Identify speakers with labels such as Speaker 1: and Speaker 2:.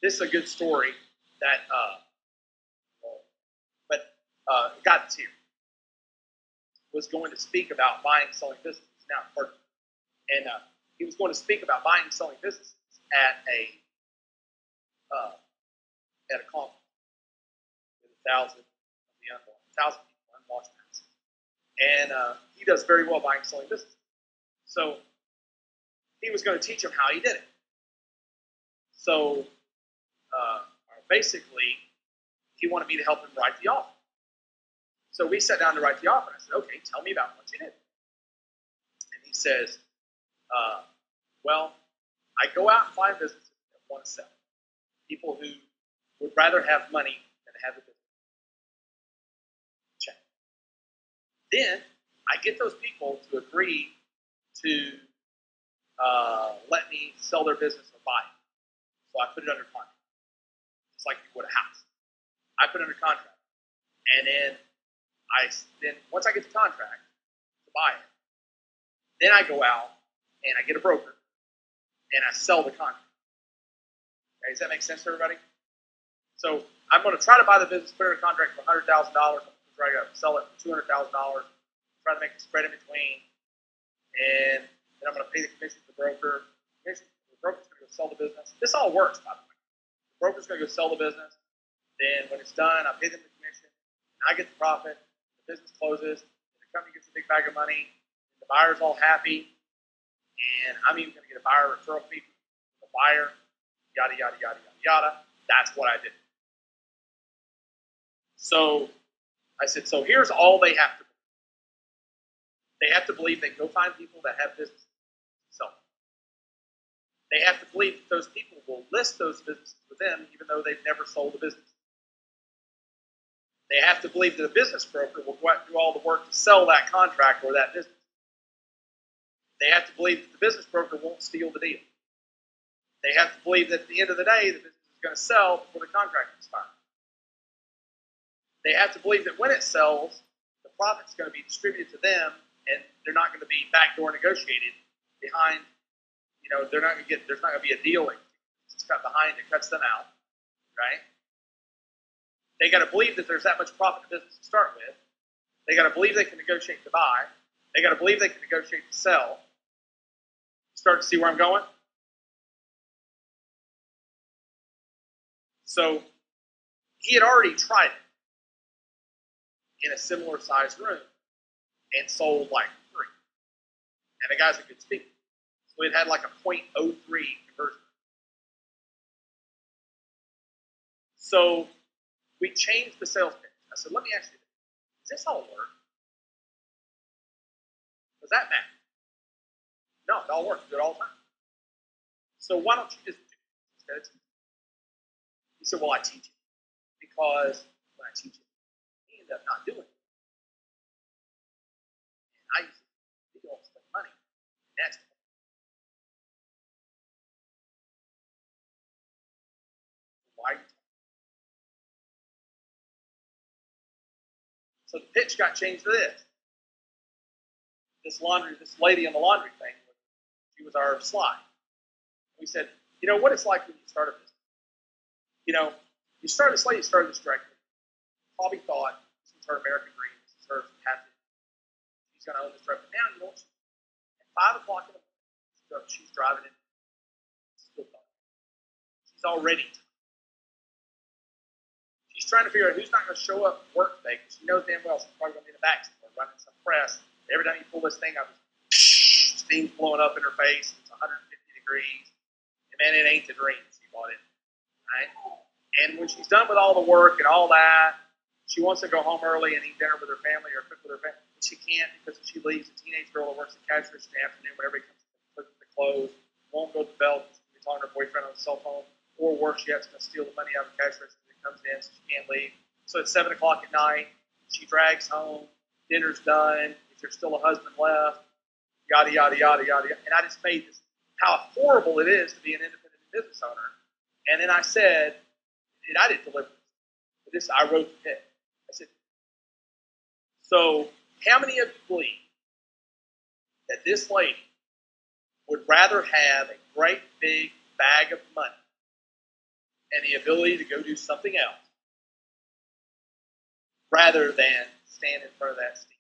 Speaker 1: this is a good story that, a guy that's here was going to speak about buying and selling businesses. Now, and he was going to speak about buying and selling businesses at a conference with 1,000 people, unwashed masses. And he does very well buying and selling businesses. So he was going to teach him how he did it. So basically, he wanted me to help him write the offer. So we sat down to write the offer. And I said, okay, tell me about what you did. And he says, well, I go out and find businesses that want to sell. People who would rather have money than have a business. Check. Then I get those people to agree to let me sell their business or buy it. So I put it under contract. Just like you would a house. I put it under contract. And then once I get the contract to buy it, then I go out and I get a broker and I sell the contract. Okay, does that make sense to everybody? So I'm going to try to buy the business, put it in a contract for $100,000. I'm going to try to sell it for $200,000. Try to make a spread in between, and then I'm going to pay the commission to the broker. The broker's going to go sell the business. This all works, by the way. The broker's going to go sell the business. Then when it's done, I pay them the commission. And I get the profit. The business closes. The company gets a big bag of money. The buyer's all happy. And I'm even going to get a buyer referral fee from the buyer. Yada, yada, yada, yada, yada. That's what I did. So I said, so here's all they have to do. They have to believe they can go find people that have businesses to sell. They have to believe that those people will list those businesses with them even though they've never sold a business. They have to believe that a business broker will go out and do all the work to sell that contract or that business. They have to believe that the business broker won't steal the deal. They have to believe that at the end of the day, the business is going to sell before the contract expires. They have to believe that when it sells, the profit's going to be distributed to them, and they're not going to be backdoor negotiated behind. There's not going to be a deal that's cut behind that cuts them out, right? They got to believe that there's that much profit in the business to start with. They got to believe they can negotiate to buy. They got to believe they can negotiate to sell. Start to see where I'm going? So he had already tried it in a similar sized room and sold like 3. And the guy's a good speaker. So it had like a 0.03 conversion. So we changed the sales pitch. I said, let me ask you this. Does this all work? Does that matter? No, it all works. We do it all the time. So why don't you just do it? He said, well, I teach it. Because when I teach it, he ended up not doing it. And I used to don't spend money. And that's why are you talking? So the pitch got changed to this. This lady on the laundry thing, she was our slide. We said, what it's like when you start a business. You start this lady, started this directly. Probably thought this was her American dream. This is her passion. She's going to own this truck. But now, at 5 o'clock in the morning, she's driving it. She's already tired. She's trying to figure out who's not going to show up and work today because she knows damn well she's probably going to be in the back somewhere running some press. Every time you pull this thing up, steam's blowing up in her face. It's 150 degrees. And man, it ain't the dream. She bought it. Right? And when she's done with all the work and all that, she wants to go home early and eat dinner with her family or cook with her family. But she can't because she leaves a teenage girl that works at cash register in the afternoon whenever he comes to cook the clothes, won't go to the belt, she's talking to her boyfriend on the cell phone, or worse yet, she's going to steal the money out of the cash register that comes in so she can't leave. So it's 7 o'clock at night, she drags home, dinner's done, if there's still a husband left, yada, yada, yada, yada, yada. And I just made this, how horrible it is to be an independent business owner. And then I said, and I didn't deliver this. I wrote the pitch. I said, so how many of you believe that this lady would rather have a great big bag of money and the ability to go do something else rather than stand in front of that steam.